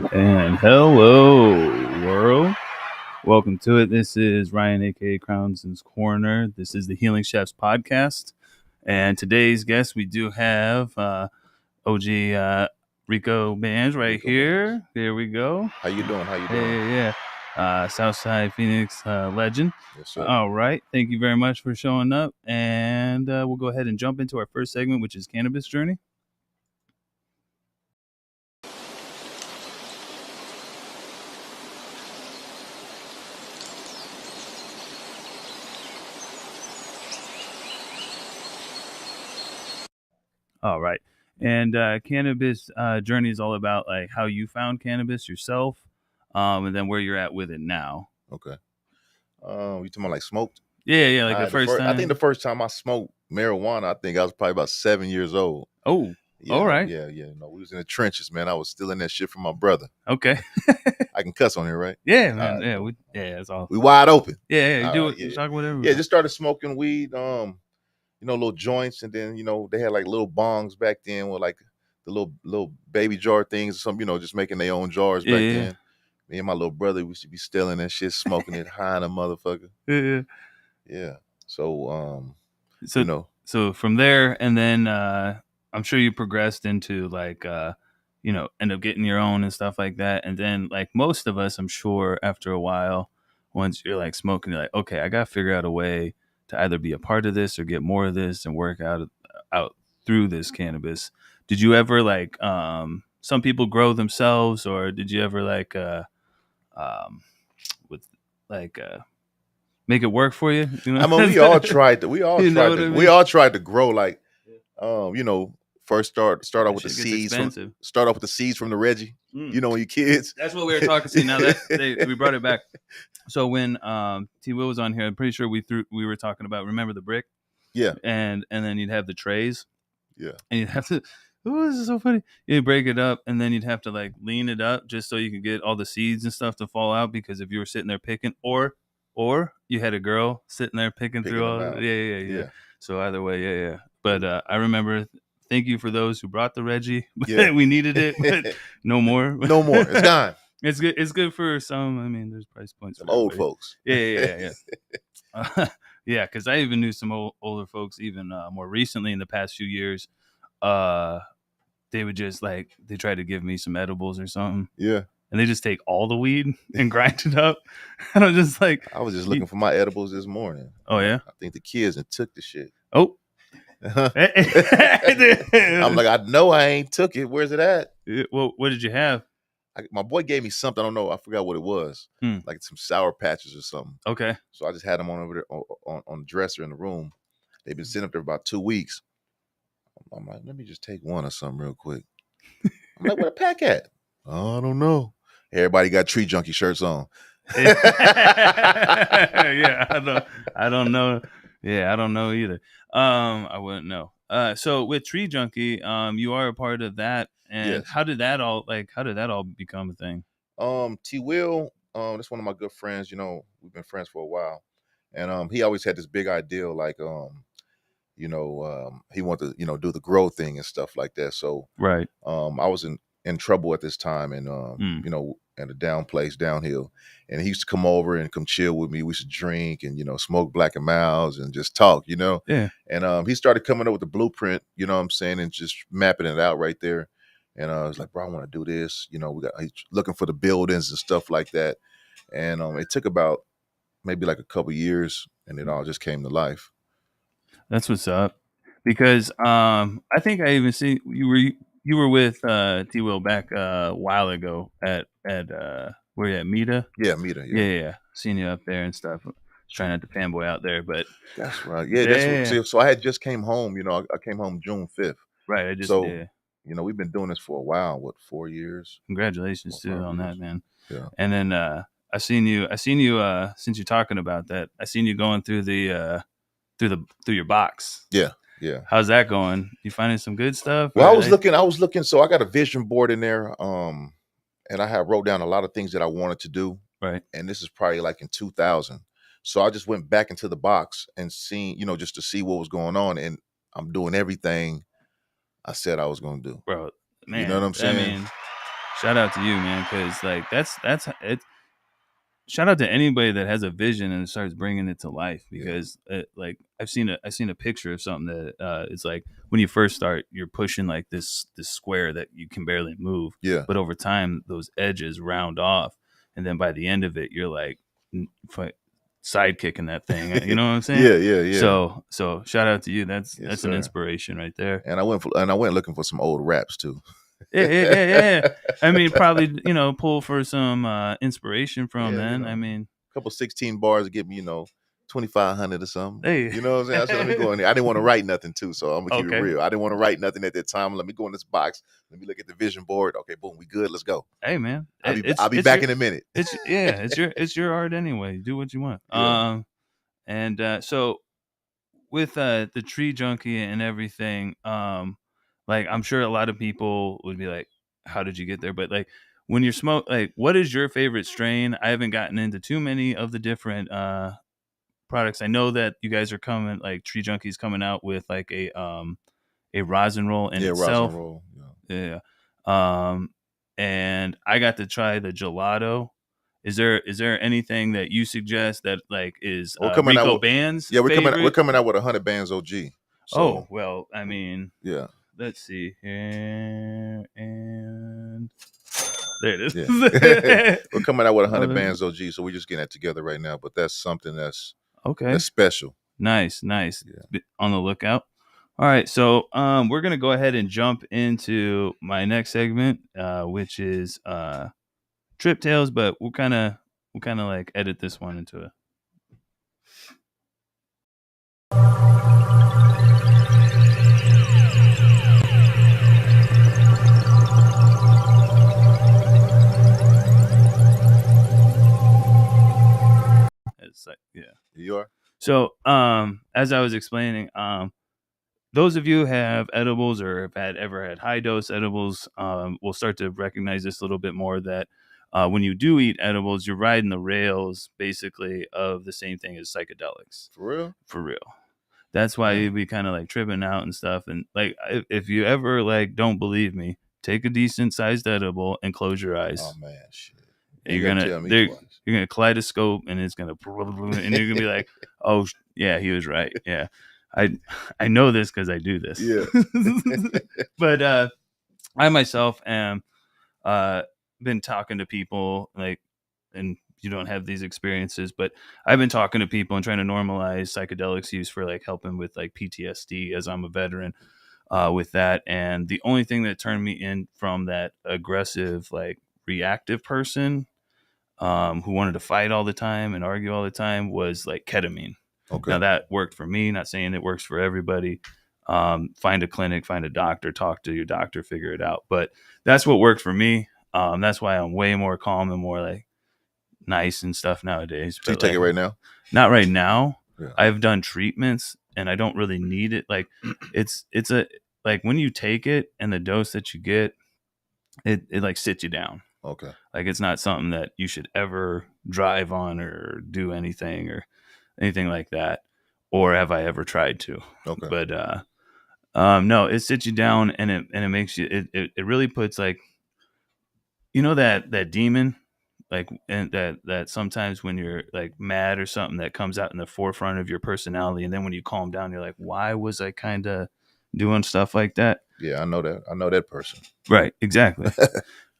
And hello, world. Welcome to it. This is Ryan, aka Crownson's Corner. This is the Healing Chefs podcast. And today's guest, we do have OG Rico Bandz right Rico here. Bandz. There we go. How you doing? How you doing? Yeah. Southside Phoenix legend. Yes, sir. All right. Thank you very much for showing up. And we'll go ahead and jump into our first segment, which is Cannabis Journey. All right. And cannabis journey is all about like how you found cannabis yourself, and then where you're at with it now. Okay. You talking about like smoked? Yeah, like the first time. I think the first time I smoked marijuana, I think I was probably about 7 years old. Oh, Yeah, all right. Yeah. No, we was in the trenches, man. I was stealing that shit from my brother. Okay. I can cuss on here, right? Yeah, man. That's all. We wide open. Yeah. You do right, it. You talk whatever. Yeah, just started smoking weed. Little joints, and then they had like little bongs back then with like the little baby jar things or something. Just making their own jars back then. Me and my little brother, we should be stealing that shit, smoking it high in a motherfucker. Yeah. So, So from there, and then I'm sure you progressed into like, end up getting your own and stuff like that. And then like most of us, I'm sure after a while, once you're like smoking, you're like, okay, I got to figure out a way to either be a part of this or get more of this and work out through this cannabis. Did you ever like, some people grow themselves, or did you ever like, with like, make it work for you? I mean, we all tried to. We all tried to grow. Like, first start off with the seeds. Start off with the seeds from the Reggie. When you kids. That's what we were talking. See, now that we brought it back. So when T Will was on here, I'm pretty sure we were talking about. Remember the brick? Yeah. And then you'd have the trays. Yeah. And you'd have to. Oh, this is so funny. You'd break it up, and then you'd have to like lean it up just so you could get all the seeds and stuff to fall out. Because if you were sitting there picking, or you had a girl sitting there picking through all. Yeah. So either way, yeah. But I remember. Thank you for those who brought the Reggie. Yeah. We needed it, but no more. No more. It's gone. It's good. It's good for some. I mean, there's price points for old folks. Yeah. Yeah, because I even knew some older folks even more recently in the past few years. They would just like they tried to give me some edibles or something. Yeah. And they just take all the weed and grind it up. And I'm just like, I was just looking for my edibles this morning. Oh yeah. I think the kids and took the shit. Oh. I'm like, I know I ain't took it. Where's it at? Well, what did you have? My boy gave me something. I don't know. I forgot what it was. Like some Sour Patches or something. Okay. So I just had them on over there on the dresser in the room. They've been sitting up there about 2 weeks. I'm like, let me just take one or something real quick. I'm like, where the pack at? Oh, I don't know. Everybody got Tree Junkie shirts on. Yeah, I don't know. Yeah, I don't know either. I wouldn't know. So with Tree Junkie, you are a part of that, and Yes. how did that all become a thing? T Will, that's one of my good friends. We've been friends for a while, and he always had this big ideal, like he wanted to do the grow thing and stuff like that. So Right. I was in trouble at this time, and at a downhill, and he used to come over and come chill with me. We used to drink and smoke Black and Miles and just talk, Yeah. And he started coming up with the blueprint, you know what I'm saying, and just mapping it out right there. And I was like, bro, I want to do this. He's looking for the buildings and stuff like that. And it took about maybe like a couple years, and it all just came to life. That's what's up. Because I think I even see you were with T Will back a while ago at where you at Mita? Yeah, Mita. Yeah. Seen you up there and stuff. Trying not to fanboy out there, but that's right. Yeah. So I had just came home. I came home June 5th. Right. We've been doing this for a while. 4 years? Congratulations too on that, man. Yeah. And then I seen you since you're talking about that. I seen you going through the through your box. Yeah. How's that going? You finding some good stuff? Well, I was looking. So I got a vision board in there, and I wrote down a lot of things that I wanted to do. Right. And this is probably like in 2000. So I just went back into the box and seen, just to see what was going on, and I'm doing everything I said I was going to do. Bro, man, you know what I'm saying? I mean, shout out to you, man, because like that's it. Shout out to anybody that has a vision and starts bringing it to life, because like I've seen a picture of something that it's like when you first start, you're pushing like this square that you can barely move, Yeah. but over time those edges round off, and then by the end of it, you're like sidekicking that thing. You know what I'm saying? Yeah. So shout out to you. That's Yes, an sir. inspiration right there. And I went looking for some old raps too. Yeah. I mean, probably pull for some inspiration from. Yeah, Then I mean, a couple 16 bars to get me, 2,500 or something. hey, You know what I'm saying? I said, let me go in there. I didn't want to write nothing too, so I'm gonna keep it okay. real. I didn't want to write nothing at that time. Let me go in this box. Let me look at the vision board. Okay, boom, we good. Let's go. Hey, man, I'll be back in a minute. It's your art anyway. Do what you want. Yeah. And so with the tree junkie and everything, like I'm sure a lot of people would be like, how did you get there? But like when you're like what is your favorite strain? I haven't gotten into too many of the different products. I know that you guys are coming, like Tree Junkies coming out with like a rosin roll in itself. Rosin roll. Yeah. And I got to try the gelato. Is there anything that you suggest that like is Rico Bandz? Yeah, we're coming out with 100 Bandz OG. So, oh well, I mean, yeah. Let's see here, and there it is. Yeah. We're coming out with 100 Bandz OG, so we're just getting that together right now. But that's something that's special. Nice. Yeah. On the lookout. All right, so we're gonna go ahead and jump into my next segment, which is Trip Tales, but we'll kind of like edit this one into a. It's like, yeah. You are. So, as I was explaining, those of you who have edibles or have ever had high dose edibles will start to recognize this a little bit more, that when you do eat edibles, you're riding the rails basically of the same thing as psychedelics. For real. That's why you'd be kind of like tripping out and stuff. And like, if you ever like don't believe me, take a decent sized edible and close your eyes. Oh man, shit. You're gonna kaleidoscope, and it's gonna, and you're gonna be like, oh yeah, he was right. Yeah, I know this because I do this. Yeah. But I myself am been talking to people, like, and you don't have these experiences, but I've been talking to people and trying to normalize psychedelics use for like helping with like PTSD, as I'm a veteran with that. And the only thing that turned me in from that aggressive, like reactive person who wanted to fight all the time and argue all the time was like ketamine. Okay. Now that worked for me, not saying it works for everybody. Find a clinic, find a doctor, talk to your doctor, figure it out. But that's what worked for me. That's why I'm way more calm and more like nice and stuff nowadays. So you take it right now? Not right now. Yeah. I've done treatments and I don't really need it. Like it's a, like when you take it and the dose that you get, it like sits you down. Okay. Like it's not something that you should ever drive on or do anything or anything like that. Or have I ever tried to? Okay. But no, it sits you down and it makes you, it really puts like, that demon, like, and that sometimes when you're like mad or something, that comes out in the forefront of your personality. And then when you calm down, you're like, why was I kind of doing stuff like that? Yeah, I know that person. Right. Exactly.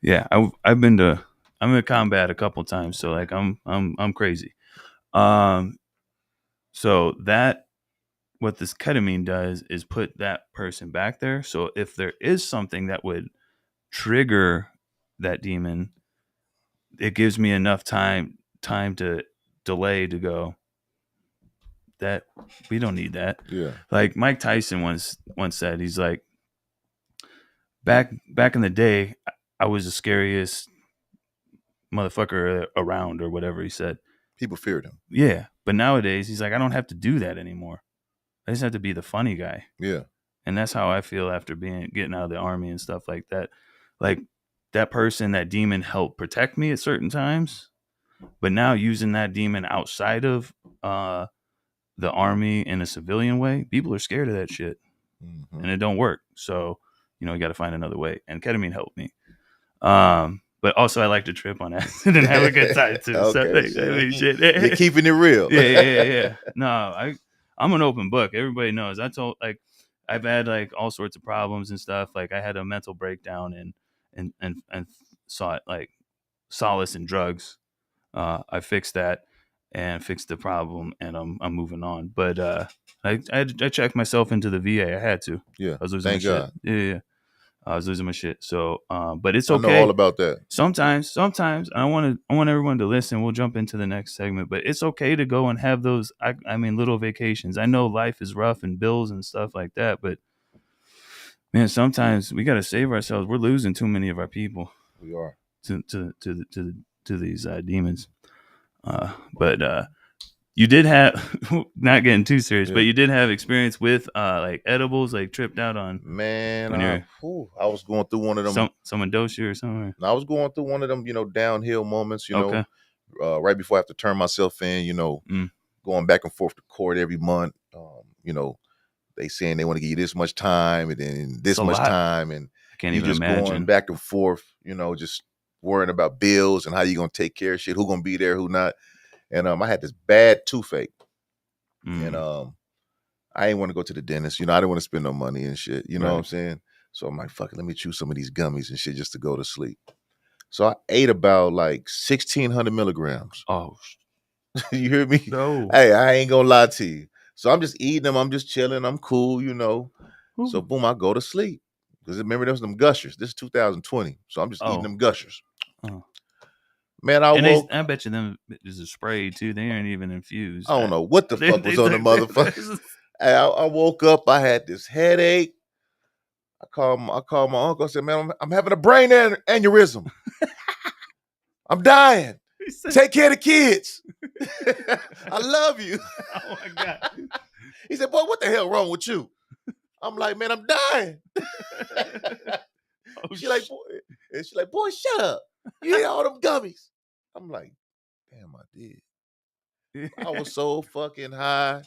Yeah, I'm in combat a couple times, so like I'm crazy. So that what this ketamine does is put that person back there. So if there is something that would trigger that demon, it gives me enough time to delay to go, that we don't need that. Yeah. Like Mike Tyson once said, he's like, back in the day, I was the scariest motherfucker around, or whatever he said. People feared him. Yeah. But nowadays he's like, I don't have to do that anymore. I just have to be the funny guy. Yeah. And that's how I feel after getting out of the army and stuff like that. Like that person, that demon helped protect me at certain times, but now using that demon outside of the army in a civilian way, people are scared of that shit. Mm-hmm. And it don't work. So, you got to find another way. And ketamine helped me. But also I like to trip on acid and have a good time too. So Okay, like, I mean, shit. shit. You're keeping it real. Yeah. No, I'm an open book. Everybody knows. I told like I've had like all sorts of problems and stuff. Like I had a mental breakdown and sought like solace in drugs. I fixed that and fixed the problem, and I'm moving on. But I checked myself into the VA. I had to. Yeah, I was losing my thank shit. God. Yeah. I was losing my shit. So, but it's I know all okay. about that. Sometimes I want everyone to listen. We'll jump into the next segment, but it's okay to go and have those. I mean, little vacations. I know life is rough and bills and stuff like that, but man, sometimes we got to save ourselves. We're losing too many of our people. We are To these demons. But you did have not getting too serious, but you did have experience with like edibles, like tripped out on. Man, When I was going through one of them. Someone dosed you or something. I was going through one of them, downhill moments. Okay. Right before I have to turn myself in. Going back and forth to court every month. They saying they want to give you this much time and then this much time, and I can't you even just imagine. going back and forth. just worrying about bills and how you gonna take care of shit, who gonna be there, who not. And I had this bad toothache, and I didn't want to go to the dentist. I didn't want to spend no money and shit. You know what I'm saying? So I'm like, fuck it, let me chew some of these gummies and shit just to go to sleep. So I ate about like 1,600 milligrams. Oh, you hear me? No. Hey, I ain't gonna lie to you. So I'm just eating them. I'm just chilling. I'm cool, Ooh. So boom, I go to sleep. Because remember, there was them gushers. This is 2020. So I'm just eating them gushers. Oh. Man, I woke. I bet you them is a spray too. They aren't even infused. I don't know what the fuck was on the motherfuckers. Hey, I woke up. I had this headache. I called my uncle. I said, man, I'm having a brain aneurysm. I'm dying. Take care of the kids. I love you. Oh my God. He said, boy, what the hell wrong with you? I'm like, man, I'm dying. She's like, boy, shut up. You ate all them gummies. I'm like, damn, I did. I was so fucking high.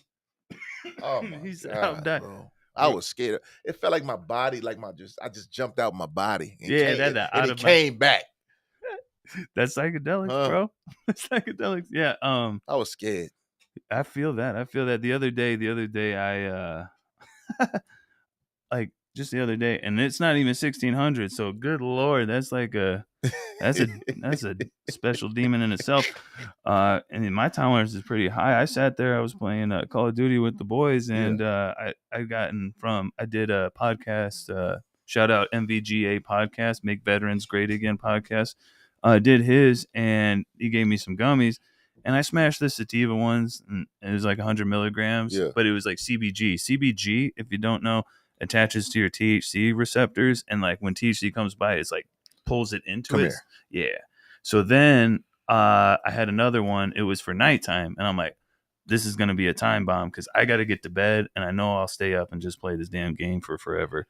Oh my God, bro. I was scared. It felt like my body, I just jumped out my body. And it came back. That's psychedelics, bro. That's psychedelics. Yeah. I was scared. I feel that. The other day, I like just the other day, and it's not even 1,600. So good Lord, that's a special demon in itself. And my tolerance is pretty high. I sat there, I was playing Call of Duty with the boys, and I did a podcast. Shout out MVGA podcast, Make Veterans Great Again podcast. Did his, and he gave me some gummies. And I smashed the sativa ones, and it was like 100 milligrams, but it was like CBG. CBG, if you don't know, attaches to your THC receptors, and like when THC comes by, it's like pulls it into it. Yeah. So then I had another one. It was for nighttime, and I'm like, this is gonna be a time bomb because I got to get to bed, and I know I'll stay up and just play this damn game for forever.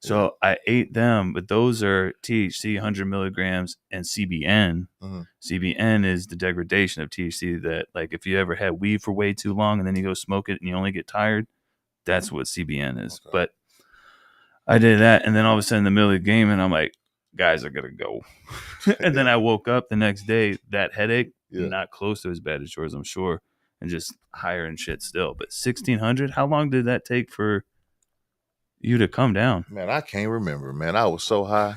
So I ate them, but those are THC 100 milligrams and CBN. Mm-hmm. CBN is the degradation of THC that, like, if you ever had weed for way too long and then you go smoke it and you only get tired, that's what CBN is. Okay. But I did that, and then all of a sudden in the middle of the game, and I'm like, guys, I gotta go. And then I woke up the next day, that headache, not close to as bad as yours, I'm sure, and just higher and shit still. But 1,600, how long did that take for you to come down? Man, I can't remember, man. I was so high.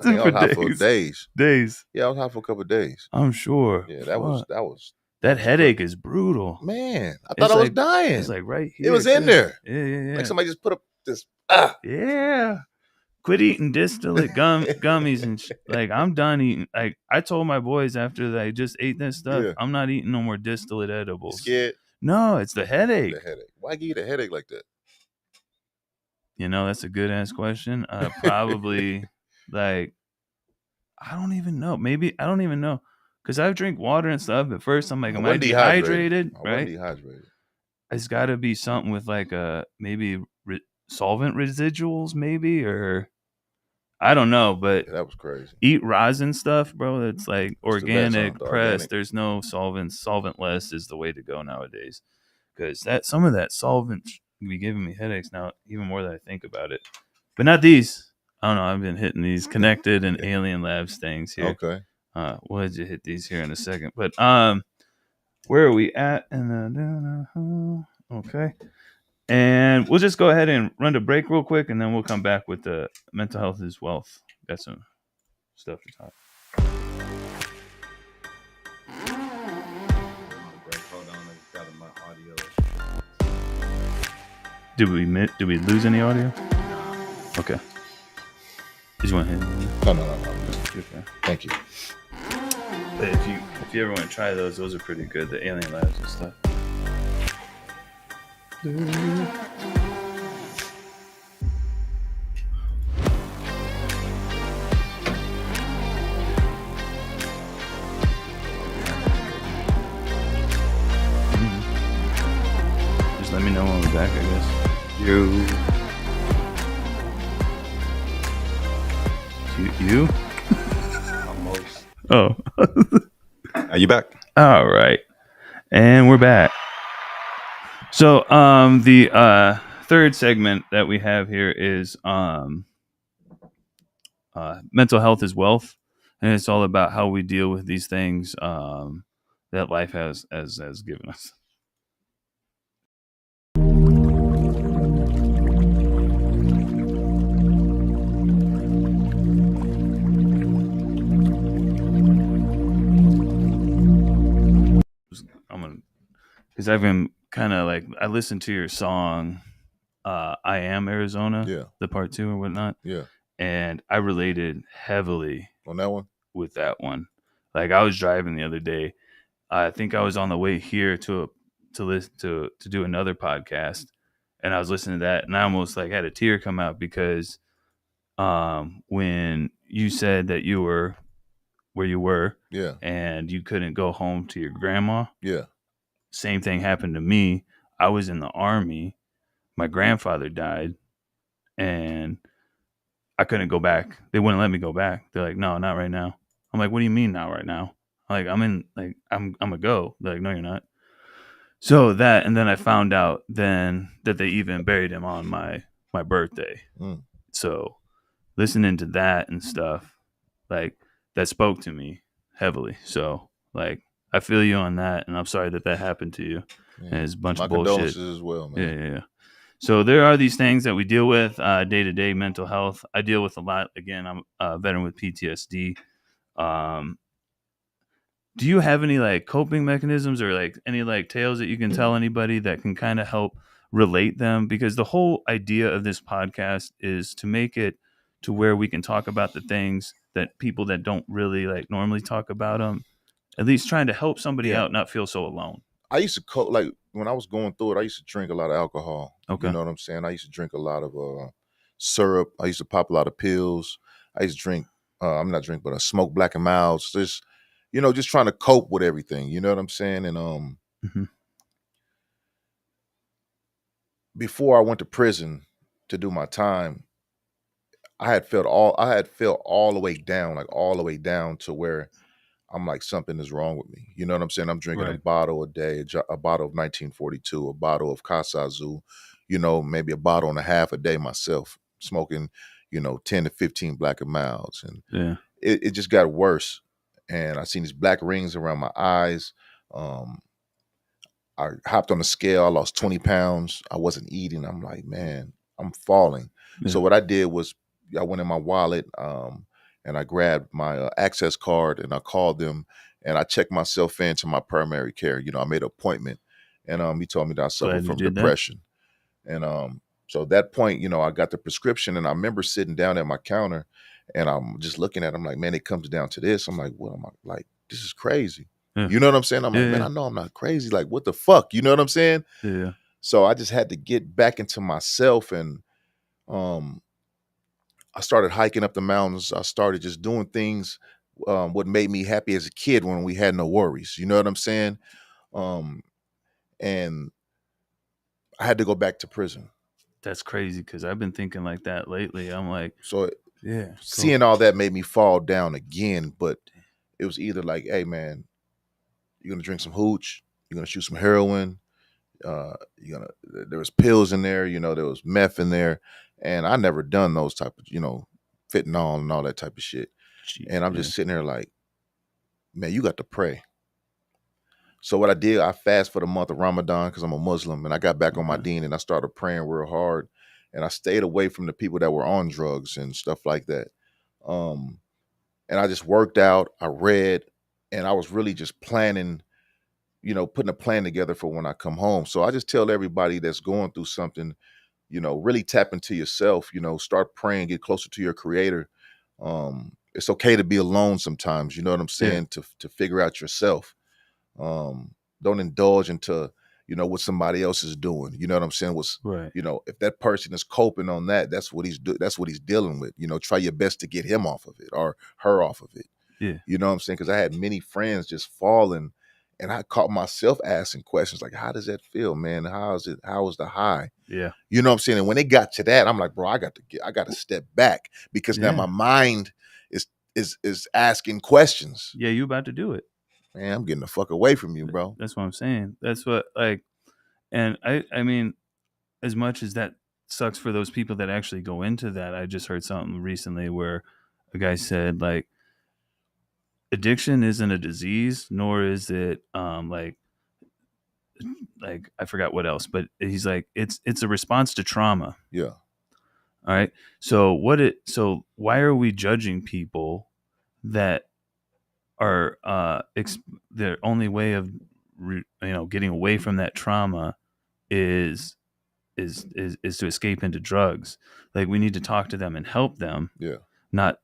I was high for days. Yeah, I was high for a couple of days. I'm sure. Yeah, that was that headache is brutal. Man, I thought I was dying. It's like right here. It was in there. Yeah. Like somebody just put up this. Yeah. Quit eating distillate gummies and like I'm done eating. Like I told my boys after I just ate this stuff, I'm not eating no more distillate edibles. You scared? No, it's the headache. Why give you the headache like that? That's a good ass question. Probably like I don't even know. Maybe I don't even know because I drink water and stuff. At first, I'm like, am I dehydrated? Right? Dehydrated. It's got to be something with like maybe solvent residuals, maybe, or I don't know. But that was crazy. Eat rosin stuff, bro. That's like organic, pressed. There's no solvents. Solventless is the way to go nowadays because some of that solvent be giving me headaches now, even more than I think about it. But not these. I don't know. I've been hitting these connected and alien labs things here. Okay. We'll have to hit these here in a second. But where are we at? Okay. And we'll just go ahead and run to break real quick, and then we'll come back with the mental health is wealth. Got some stuff to talk. Did we lose any audio? Okay. Did you want to hit? No. Okay. Thank you. But if you ever want to try those are pretty good. The alien labs and stuff. Just let me know when we're back, I guess. You? Almost. Oh. Are you back? All right. And we're back. So the third segment that we have here is mental health is wealth. And it's all about how we deal with these things that life has given us. Because I've been kind of like, I listened to your song, I Am Arizona, the part 2 or whatnot. Yeah. And I related heavily on that one. With that one. Like I was driving the other day. I think I was on the way here to listen to do another podcast. And I was listening to that and I almost like had a tear come out because when you said that you were where you were and you couldn't go home to your grandma. Yeah. Same thing happened to me. I was in the Army. My grandfather died and I couldn't go back. They wouldn't let me go back. They're like, no, not right now. I'm like, what do you mean not right now? Like, I'm a go. They're like, no, you're not. So that, and then I found out then that they even buried him on my birthday. So listening to that and stuff, like that spoke to me heavily. So like, I feel you on that, and I'm sorry that happened to you. Yeah. And it's a bunch of bullshit. My condolences as well, man. Yeah. So there are these things that we deal with day-to-day mental health. I deal with a lot. Again, I'm a veteran with PTSD. Do you have any like coping mechanisms or like any like tales that you can tell anybody that can kind of help relate them? Because the whole idea of this podcast is to make it to where we can talk about the things that people that don't really like normally talk about them, at least trying to help somebody out, not feel so alone. I used to like when I was going through it, I used to drink a lot of alcohol. Okay. You know what I'm saying? I used to drink a lot of syrup. I used to pop a lot of pills. I used to drink, I'm not drink, but I smoke Black and Milds. Just, just trying to cope with everything. You know what I'm saying? And before I went to prison to do my time, I had felt all the way down, like all the way down to where I'm like, something is wrong with me. You know what I'm saying? I'm drinking a bottle a day, a bottle of 1942, a bottle of Kasazu, maybe a bottle and a half a day myself, smoking, 10 to 15 Black and Milds. And it just got worse. And I seen these black rings around my eyes. I hopped on the scale. I lost 20 pounds. I wasn't eating. I'm like, man, I'm falling. Yeah. So what I did was I went in my wallet, and I grabbed my access card and I called them and I checked myself into my primary care. I made an appointment, and he told me that I suffered from depression. That? And so at that point, I got the prescription, and I remember sitting down at my counter and I'm just looking at him like, man, it comes down to this. I'm like, what am I like? This is crazy. Yeah. You know what I'm saying? I'm like, man, I know I'm not crazy. Like, what the fuck? You know what I'm saying? Yeah. So I just had to get back into myself, and I started hiking up the mountains. I started just doing things what made me happy as a kid when we had no worries. You know what I'm saying? And I had to go back to prison. That's crazy because I've been thinking like that lately. I'm like, so seeing all that made me fall down again. But it was either like, hey man, you're gonna drink some hooch, you're gonna shoot some heroin, there was pills in there, there was meth in there, and I never done those type of fentanyl and all that type of shit. Jeez, And I'm yeah. just sitting there like, man, you got to pray. So what I did, I fast for the month of Ramadan because I'm a Muslim, and I got back on my deen and I started praying real hard, and I stayed away from the people that were on drugs and stuff like that. And I just worked out, I read, and I was really just planning, putting a plan together for when I come home. So I just tell everybody that's going through something, really tap into yourself, start praying, get closer to your creator. It's okay to be alone sometimes, you know what I'm saying, to figure out yourself. Don't indulge into, what somebody else is doing. You know what I'm saying? Right. If that person is coping on that, that's what he's dealing with. Try your best to get him off of it or her off of it. Yeah. You know what I'm saying? Because I had many friends just falling, and I caught myself asking questions like, how does that feel, man? How is it? How is the high? Yeah. You know what I'm saying? And when they got to that, I'm like, bro, I got to step back because now my mind is asking questions. Yeah, you about to do it. Man, I'm getting the fuck away from you, bro. That's what I'm saying. That's what, and I mean, as much as that sucks for those people that actually go into that, I just heard something recently where a guy said, like, addiction isn't a disease, nor is it like I forgot what else, but he's like, it's a response to trauma. Yeah. All right. So why are we judging people that are their only way of getting away from that trauma is to escape into drugs? Like, we need to talk to them and help them. Yeah. Not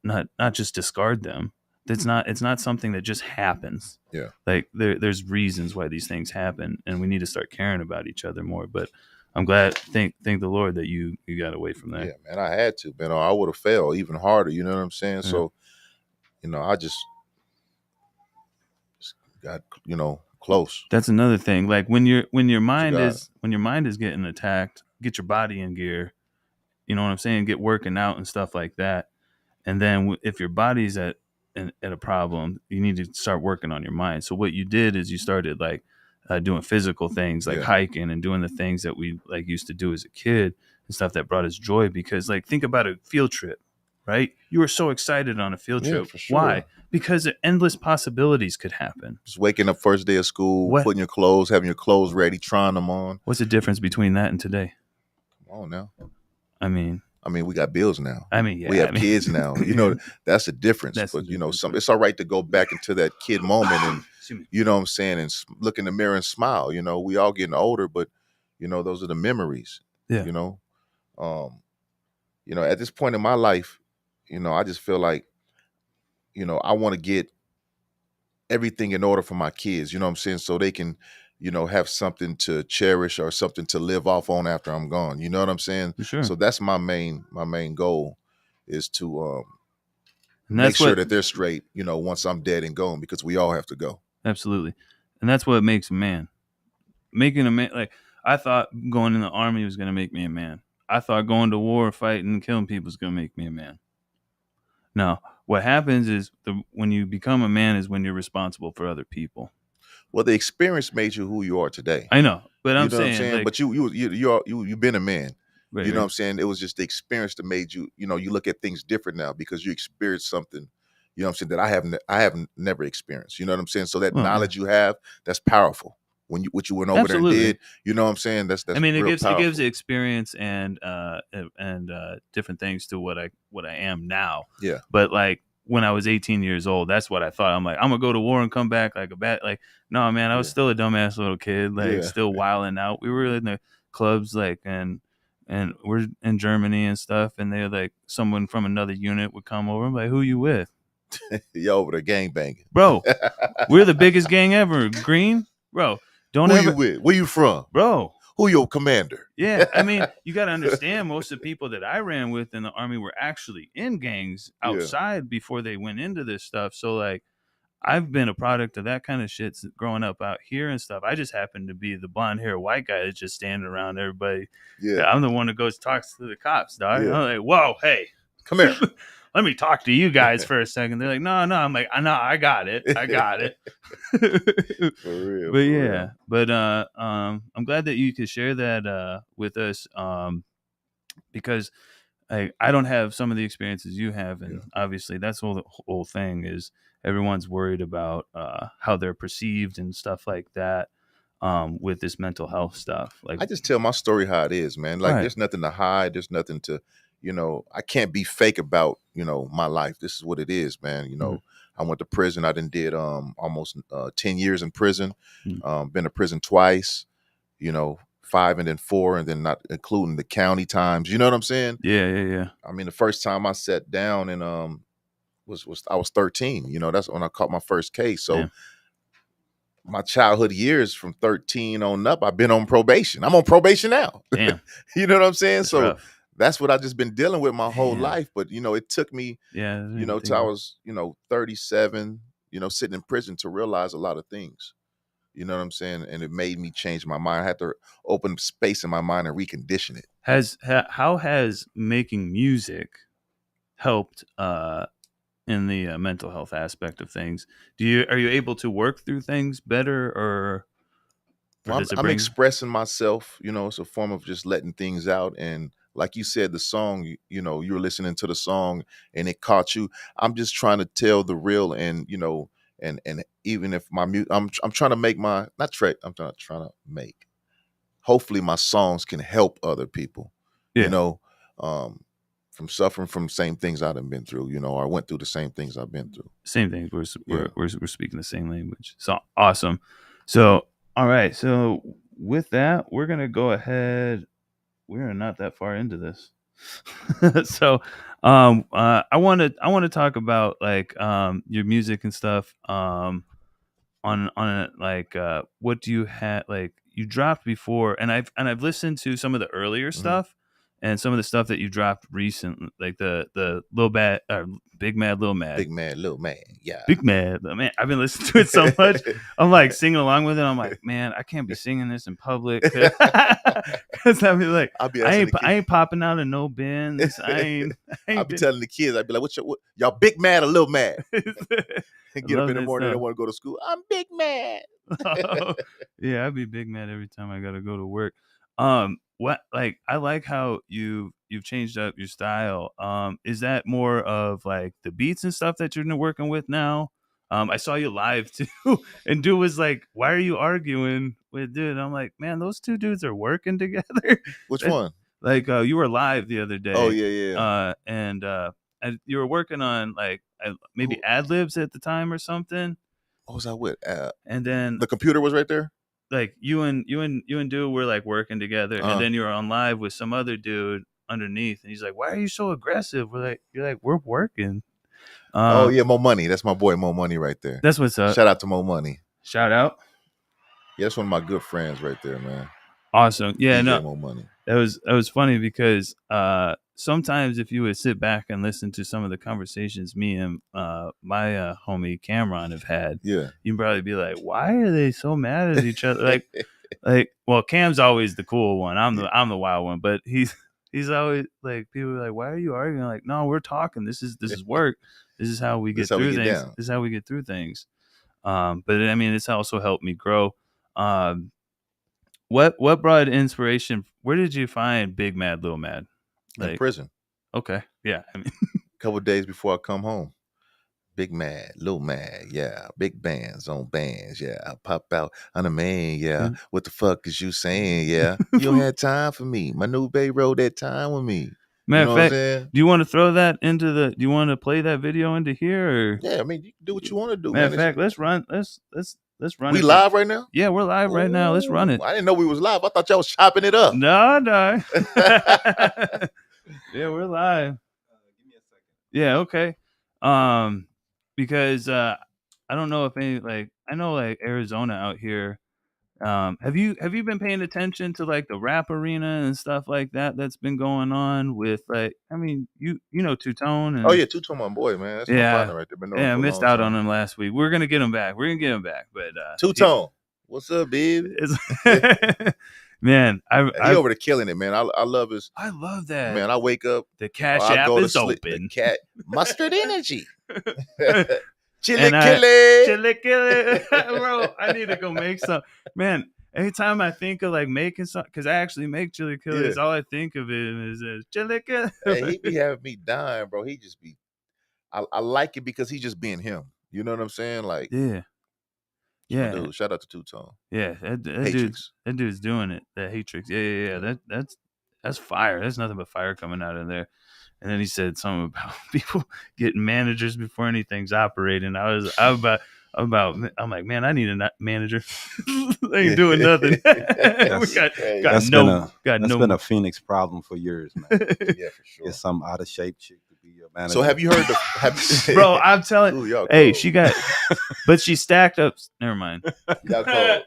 just discard them. It's not something that just happens. Yeah. Like, there's reasons why these things happen, and we need to start caring about each other more. But I'm glad, thank the Lord that you got away from that. Yeah, man, I had to, man, or I would have failed even harder. You know what I'm saying? Yeah. So, I just got, close. That's another thing. Like, when your mind is getting attacked, get your body in gear. You know what I'm saying? Get working out and stuff like that. And then if your body's at a problem, you need to start working on your mind. So what you did is you started like doing physical things, like hiking and doing the things that we like used to do as a kid and stuff that brought us joy. Because, like, think about a field trip, right? You were so excited on a field trip. For sure. Why? Because endless possibilities could happen. Just waking up first day of school, putting your clothes, having your clothes ready, trying them on. What's the difference between that and today? Come on now. I mean, we got bills now. Yeah, we have kids now. That's the difference. But it's all right to go back into that kid moment and you know what I'm saying, and look in the mirror and smile. We all getting older, but those are the memories. Yeah. At this point in my life, I just feel like, I want to get everything in order for my kids. You know what I'm saying, so they can, have something to cherish or something to live off on after I'm gone. You know what I'm saying? For sure. So that's my main goal is to make sure that they're straight, once I'm dead and gone, because we all have to go. Absolutely. And that's what makes a man. Making a man, like, I thought going in the army was going to make me a man. I thought going to war, fighting, and killing people was going to make me a man. No, what happens is when you become a man is when you're responsible for other people. Well, the experience made you who you are today. I know, but I'm saying, like, but you've been a man. Right, you know what I'm saying? It was just the experience that made you, you look at things different now because you experienced something, you know what I'm saying, that I haven't never experienced. You know what I'm saying? So that knowledge you have, that's powerful. What you went over there and did, you know what I'm saying? That's it gives the experience and different things to what I am now. Yeah. But, like, when I was 18 years old, that's what I thought. I'm like, I'm gonna go to war and come back like a bat. Like, no, man, I was still a dumbass little kid, like, still wilding out. We were in the clubs, like, and we're in Germany and stuff, and they're like, someone from another unit would come over. I'm like, who you with? Yo, over the gang banging, bro. We're the biggest gang ever. Green, bro. Who you with? Where you from, bro? Who your commander? Yeah, I mean, you got to understand, most of the people that I ran with in the army were actually in gangs outside before they went into this stuff. So, like, I've been a product of that kind of shit growing up out here and stuff. I just happen to be the blonde hair white guy that's just standing around everybody. Yeah, I'm the one that goes talks to the cops, dog. Yeah. I'm like, whoa, hey, come here. Let me talk to you guys for a second. They're like, no. I'm like, no, I got it. For real. But yeah, but I'm glad that you could share that with us, because like I don't have some of the experiences you have, and obviously that's the whole thing is everyone's worried about how they're perceived and stuff like that with this mental health stuff. Like I just tell my story how it is, man. Like right. there's nothing to hide. There's nothing to, I can't be fake about, my life. This is what it is, man. I went to prison. I did almost 10 years in prison. Been to prison twice, 5 and then 4, and then not including the county times. You know what I'm saying? Yeah. I mean, the first time I sat down and was I was 13. That's when I caught my first case. So my childhood years from 13 on up, I've been on probation. I'm on probation now. Damn. You know what I'm saying? That's So rough. that's what I've just been dealing with my whole life. But, it took me, till I was, 37, sitting in prison to realize a lot of things. You know what I'm saying? And it made me change my mind. I had to open space in my mind and recondition it. How has making music helped in the mental health aspect of things? Are you able to work through things better, or Well, I'm expressing myself, it's a form of just letting things out. And like you said, the song, you were listening to the song and it caught you. I'm just trying to tell the real, and, and even if my music, I'm trying to make I'm not trying to make, hopefully my songs can help other people, from suffering from the same things I've been through, or I went through the same things I've been through. Same thing. We're speaking the same language. So awesome. So, all right. So with that, we're going to go ahead. We're not that far into this. So, I want to talk about like, your music and stuff, on like, what do you have, like you dropped before, and I've listened to some of the earlier stuff and some of the stuff that you dropped recently, like the Lil Bad, Big Mad Lil Mad. Big Mad Lil Mad, yeah. Big Mad, man. I've been listening to it so much. I'm like singing along with it. I'm like, man, I can't be singing this in public because I mean, like, I ain't popping out in no bins. I'll be telling the kids, I'd be like, what y'all big mad or Lil Mad? And get up in the morning, they want to go to school. I'm Big Mad. Yeah, I'd be Big Mad every time I gotta go to work. What, like, I like how you've changed up your style. Is that more of like the beats and stuff that you're working with now? I saw you live too, and dude was like, "Why are you arguing with dude?" And I'm like, "Man, those two dudes are working together." Which one? Like, you were live the other day. Oh yeah. And you were working on like maybe ad libs at the time or something. What was I with? And then the computer was right there. Like you and dude were like working together, and then you were on live with some other dude underneath, and he's like, "Why are you so aggressive?" You're like, "We're working." Oh yeah, Mo Money. That's my boy Mo Money right there. That's what's up. Shout out to Mo Money. Shout out. Yeah, that's one of my good friends right there, man. Awesome. Yeah, DJ Mo Money. That was funny because sometimes if you would sit back and listen to some of the conversations me and my homie Cameron have had, you'd probably be like, "Why are they so mad at each other?" Like, well, Cam's always the cool one. I'm the wild one, but he's always like, people are like, "Why are you arguing?" Like, no, we're talking. This is work. This is how we get through things. This is how we get through things. But I mean, it's also helped me grow. What brought inspiration? Where did you find Big Mad Lil Mad? Like, in prison. Okay, yeah. I mean, a couple of days before I come home. Big Mad, Lil Mad, yeah. Big bands on bands, yeah. I pop out on a man, yeah. What the fuck is you saying, yeah? You don't have time for me. My new baby rode that time with me. Matter of fact, do you want to throw that into do you want to play that video into here? Or? Yeah, I mean, you can do what you want to do. Matter of fact, let's run. Let's run. We live right now? Yeah, we're live right now. Let's run it. I didn't know we was live. I thought y'all was chopping it up. No. Yeah, we're live. Give me a second. Yeah, okay. Because I don't know if I know like Arizona out here. Have you been paying attention to like the rap arena and stuff like that that's been going on with like, I mean, you know Two-Tone and, oh yeah, Two-Tone my boy, man. That's my partner right there. I missed out on him last week. We're gonna get him back. But Two-Tone, what's up, baby? Man, he over there killing it, man. I love his. I love that, man. I wake up, the Cash App is open. The cat mustard energy. Chili killy. Bro, I need to go make some. Man, Every time I think of like making something, because I actually make chili killers, all I think of it is chili killer. Hey, he be having me dying, bro. He just be. I like it because he's just being him. You know what I'm saying? Like, yeah. Dude, shout out to Two Tone. Yeah, that dude's doing it. That Hatrix. Yeah. That's fire. There's nothing but fire coming out of there. And then he said something about people getting managers before anything's operating. I'm like, man, I need a manager. They ain't doing nothing. That's been a Phoenix problem for years, man. Yeah, for sure. Get some out of shape chick to be your manager. So have you heard bro, I'm telling you. Hey, she got but she stacked up. Never mind. Y'all cold.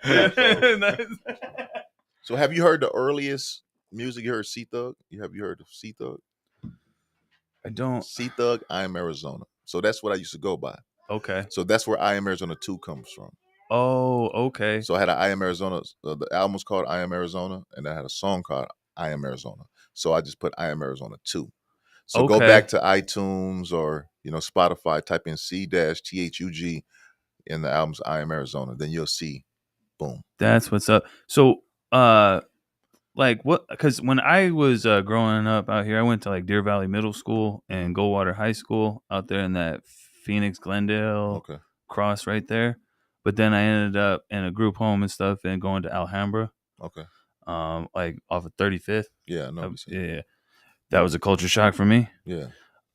So have you heard the earliest music you heard? C Thug? Have you heard of C Thug? I don't. C Thug, I Am Arizona. So that's what I used to go by. Okay. So that's where I Am Arizona 2 comes from. Oh, okay. So I had an I Am Arizona. The album was called I Am Arizona, and I had a song called I Am Arizona. So I just put I Am Arizona 2. So go back to iTunes or Spotify, type in C-THUG in the album's I Am Arizona. Then you'll see, boom. That's what's up. So, like what? Because when I was growing up out here, I went to like Deer Valley Middle School and Goldwater High School out there in that Phoenix Glendale cross right there. But then I ended up in a group home and stuff and going to Alhambra. Okay. Like off of 35th. Yeah, no. Yeah. That was a culture shock for me. Yeah.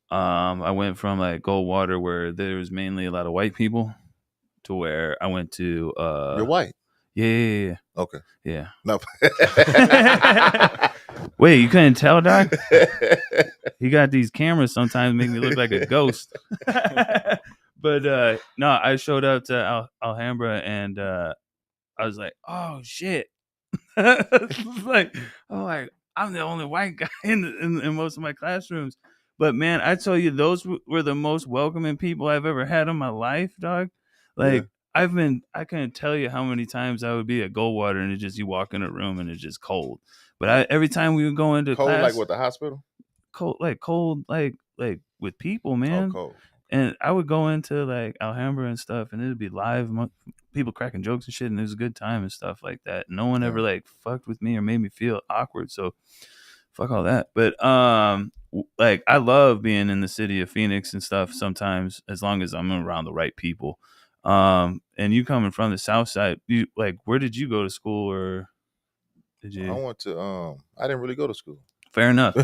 I went from like Goldwater where there was mainly a lot of white people to where I went to You're white. Yeah. Okay. Yeah. No. Wait, you couldn't tell, Doc? He got these cameras sometimes make me look like a ghost. But no, I showed up to Alhambra and I was like, oh shit. like I'm the only white guy in most of my classrooms. But man, I tell you, those were the most welcoming people I've ever had in my life, dog. Like I couldn't tell you how many times I would be at Goldwater and you walk in a room and it's just cold. But every time we would go into cold, class, like with the hospital, cold like with people, man. Oh, cold. And I would go into like Alhambra and stuff, and it'd be live, people cracking jokes and shit, and it was a good time and stuff like that. No one ever like fucked with me or made me feel awkward. So fuck all that. But like I love being in the city of Phoenix and stuff sometimes, as long as I'm around the right people. And you coming from the South Side, you like, where did you go to school, or did you? I went to I didn't really go to school. Fair enough.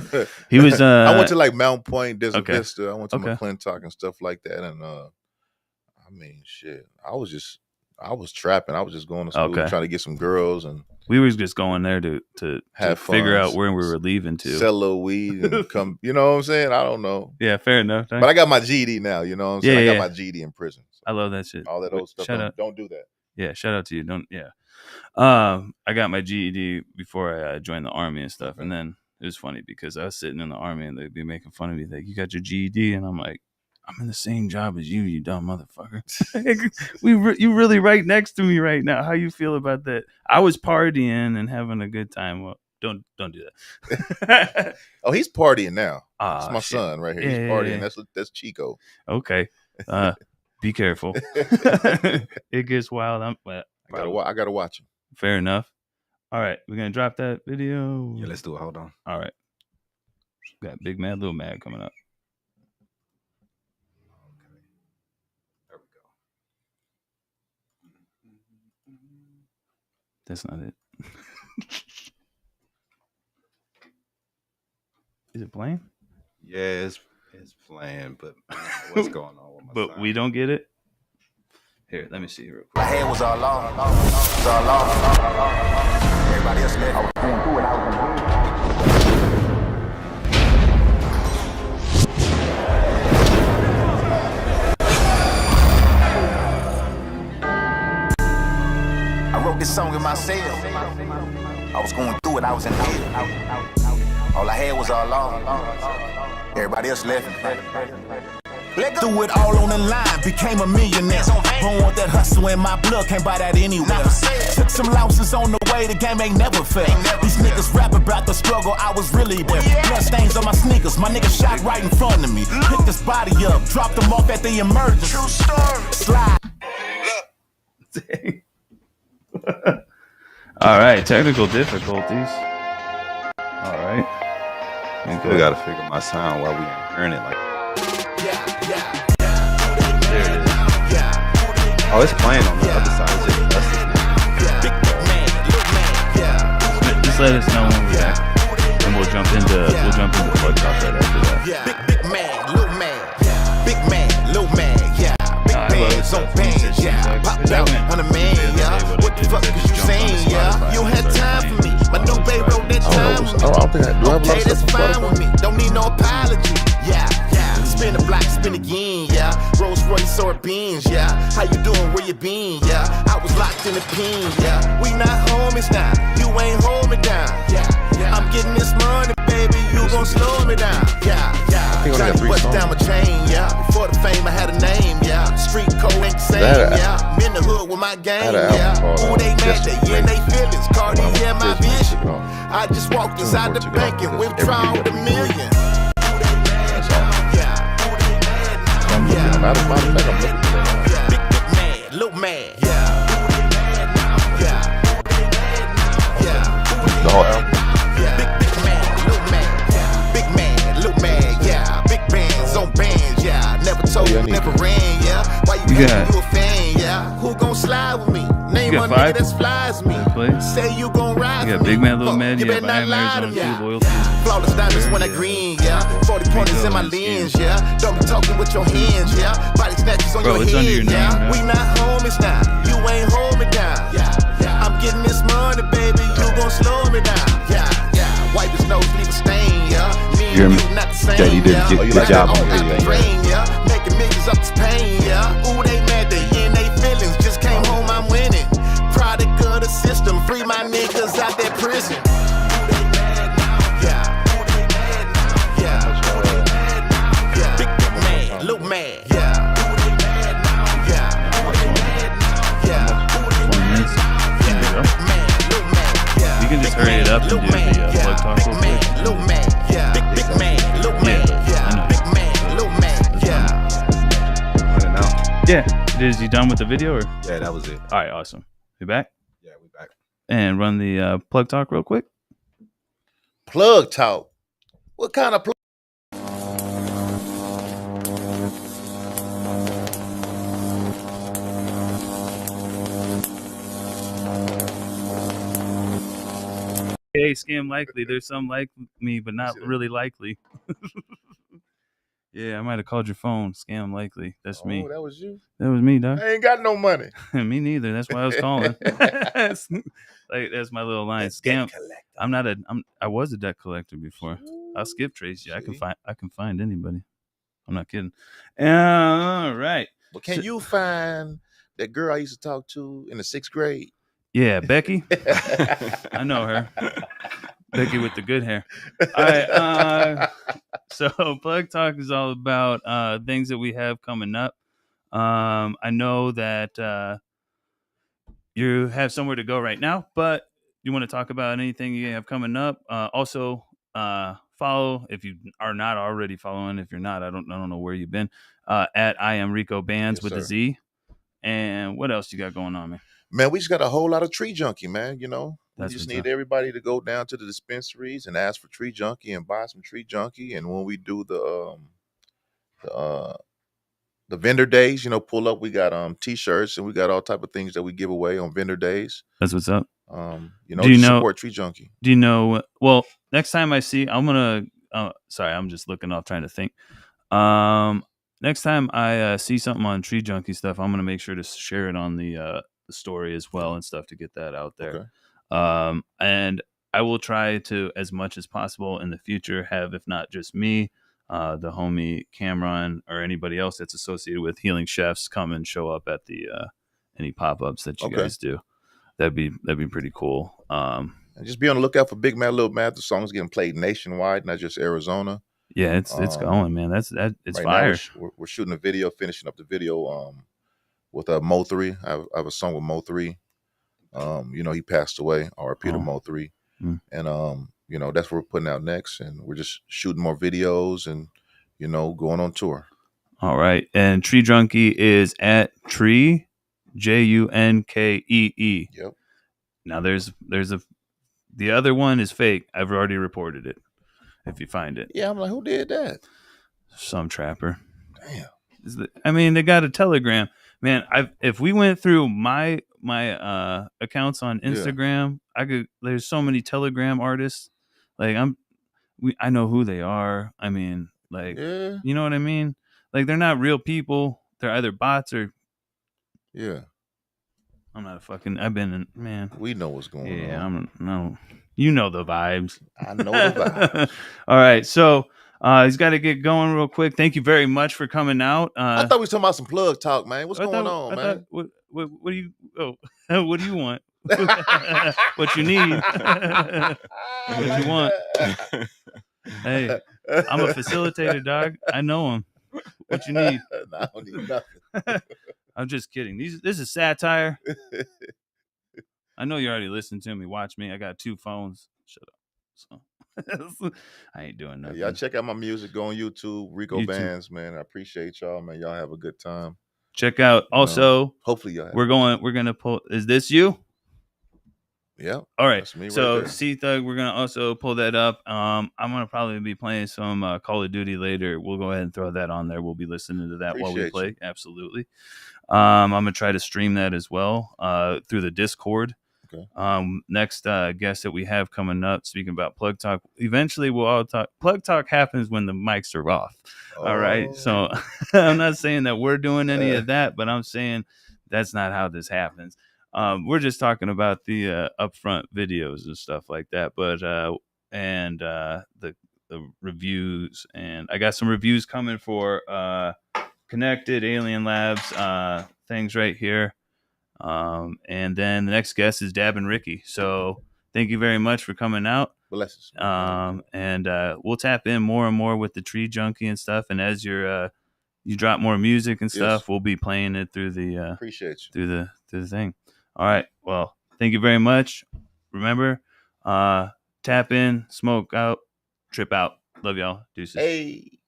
He was. I went to like Mount Point, Desert Vista. I went to McClintock and stuff like that. And I mean, shit, I was trapping. I was just going to school trying to get some girls, and we were just going there to have fun, figure out where we were leaving to sell a little weed and come. You know what I'm saying? I don't know. Yeah, fair enough. But I got my GED now. You know what I'm saying? I got my GED in prison. So I love that shit. All that old stuff. Don't do that. Yeah, shout out to you. Don't. Yeah. I got my GED before I joined the Army and stuff, and then. It was funny because I was sitting in the Army and they'd be making fun of me. Like, you got your GED? And I'm like, I'm in the same job as you dumb motherfucker. You really right next to me right now. How you feel about that? I was partying and having a good time. Well, don't do that. Oh, he's partying now. That's my son right here. He's partying. Yeah. That's Chico. Okay. Be careful. It gets wild. I gotta watch him. Fair enough. All right, we're going to drop that video. Yeah, let's do it. Hold on. All right. Got Big Mad Lil Mad coming up. Okay. There we go. That's not it. Is it playing? Yeah, it's playing, but what's going on with my But sound? we don't get it? Here, let me see real quick. My head was all long. Everybody else left. I was going through it. I was I wrote this song in my cell. I was going through it. I was in hell. All I had was all long. Everybody else left. Let go. Threw it all on the line, became a millionaire. Born with that hustle in my blood, can't buy that anywhere. Took some losses on the way, the game ain't never fair. These niggas rap about the struggle, I was really there. Blood stains on my sneakers, my nigga shot right in front of me. Picked his body up, dropped him off at the emergency. True story. Slide. All right, technical difficulties. All right. We got to figure my sound while we hearing it. Like, there it is. Oh, it's playing on the other side. It's Just let us know when we're back, and we'll jump into plug talk right after that. Big man, little man, big man, little man, yeah. Big bands on bands, yeah. Pop out on a man, yeah. What the fuck is you saying, yeah? You don't have time for me. My new baby wrote that time with me. Okay, that's fine with me. Don't need no apology, yeah. Spin the block, spin again, yeah. Rolls Royce or Benz, yeah. How you doing? Where you been, yeah? I was locked in the pen, yeah. We not homies now. You ain't hold me down, yeah. I'm getting this money, baby. You gon' slow me down, yeah. Trying to bust down my chain, yeah. Before the fame, I had a name, yeah. Street code ain't the same, yeah. I'm in the hood with my gang, yeah. Who they mad, they in they feelings. Cardi, yeah, my vision. I just walked inside the bank and withdraw with $1 million. Matter of fact, I'm looking for that. Big man, little man, yeah. The whole album. Big man, little man, big man, little man, yeah. Big bands on bands, yeah. Never told you, never ran, yeah. Why you think you a fan, yeah? Who gon' slide with me? Name a nigga that flies me. Say you gon' ride You with got me. Big Man, Lil Mad, You you better have not I Am lie to me. Arizona 2, Loyalty. Flawless diamonds when I green, yeah. 40 pointers in my lens, yeah. Don't be talking with your hands, yeah. Body snatches on Bro, your it's head, under your name, yeah. man. We not homies now. You ain't hold me down, yeah. I'm getting this money, baby. You gon' slow me down, yeah. Wipe his nose, leave a stain, yeah. Me and you not the same, JD did a yeah. good job on the video, brain, yeah. Making niggas up this pain, yeah. Ooh, they mad, they in they feelings. Just came home, I'm winning. Product of the system, free my niggas out that prison. Big man, little man, yeah. 20 minutes. There you go. You can just hurry it up and do the plug talk real quick. Little man, yeah. Big man, little man, yeah. Big man, little man, yeah. Yeah. Is you done with the video or? Yeah, that was it. All right, awesome. You back? Yeah, we back. And run the plug talk real quick. Plug talk. What kind of plug? Hey, scam likely. There's some like me, but not really likely. Yeah, I might have called your phone. Scam likely. That's me. Oh, that was you? That was me, dog. I ain't got no money. Me neither. That's why I was calling. That's my little line. Scam. I was a debt collector before. I'll skip trace you. I can find anybody. I'm not kidding. All right. Well, can you find that girl I used to talk to in the 6th grade? Yeah, Becky. I know her. Becky with the good hair. All right. So Plug Talk is all about things that we have coming up. I know that you have somewhere to go right now, but you want to talk about anything you have coming up. Also, follow if you are not already following. If you're not, I don't know where you've been. At I am Rico Bandz with a Z. And what else you got going on, man? Man, we just got a whole lot of tree junkie, man. You know, we That's just what's need up. everybody to go down to the dispensaries and ask for tree junkie and buy some tree junkie. And when we do the vendor days, you know, pull up. We got t-shirts and we got all type of things that we give away on vendor days. That's what's up. You know, support tree junkie. Do you know? Well, next time I see, I'm gonna. Sorry, I'm just looking off trying to think. Next time I see something on tree junkie stuff, I'm gonna make sure to share it on the story as well and stuff to get that out there. Okay. And I will try to, as much as possible in the future, have, if not just me, the homie Cameron or anybody else that's associated with Healing Chefs come and show up at the any pop-ups that you guys do. That'd be pretty cool. And just be on the lookout for Big Mad Lil Mad. The song's getting played nationwide, not just Arizona. Yeah, it's going, man. It's right fire. Now we're shooting a video, finishing up the video with Mo 3. I have a song with Mo 3. You know, he passed away, RIP to Mo 3. And you know, that's what we're putting out next, and we're just shooting more videos and, you know, going on tour. All right. And Tree Junkie is at Tree Junkee. Yep. Now the other one is fake. I've already reported it. If you find it, yeah, I'm like, who did that? Some trapper. Damn. I mean, they got a Telegram, man. If we went through my accounts on Instagram, there's so many Telegram artists. Like I know who they are. I mean, like, you know what I mean? Like, they're not real people. They're either bots or. Yeah. I'm not a fucking. I've been in, man. We know what's going on. Yeah, no. You know the vibes. I know the vibes. All right, so he's got to get going real quick. Thank you very much for coming out. I thought we were talking about some plug talk, man. What's going on, man? What do you? Oh, what do you want? What you need? What you want? Hey, I'm a facilitator, dog. I know him. What you need? I don't need nothing. I'm just kidding. This is satire. I know you already listened to me. Watch me. I got 2 phones. Shut up. So I ain't doing nothing. Y'all check out my music. Go on YouTube. Rico Bandz, man. I appreciate y'all, man. Y'all have a good time. Check out. Also, hopefully y'all. We're gonna pull. Is this you? Yeah. All right. So C-Thug, we're gonna also pull that up. I'm gonna probably be playing some Call of Duty later. We'll go ahead and throw that on there. We'll be listening to that while we play. You. Absolutely. I'm gonna try to stream that as well through the Discord. Okay. Next guest that we have coming up, speaking about Plug Talk. Eventually, we'll all talk. Plug Talk happens when the mics are off. Oh. All right. So I'm not saying that we're doing any of that, but I'm saying that's not how this happens. We're just talking about the upfront videos and stuff like that. But and the reviews, and I got some reviews coming for Connected Alien Labs things right here. And then the next guest is Dab and Ricky. So thank you very much for coming out. Bless. And we'll tap in more and more with the Tree Junkie and stuff. And as you drop more music and stuff, we'll be playing it through the appreciate you through the thing. All right. Well, thank you very much. Remember, tap in, smoke out, trip out. Love y'all. Deuces. Hey.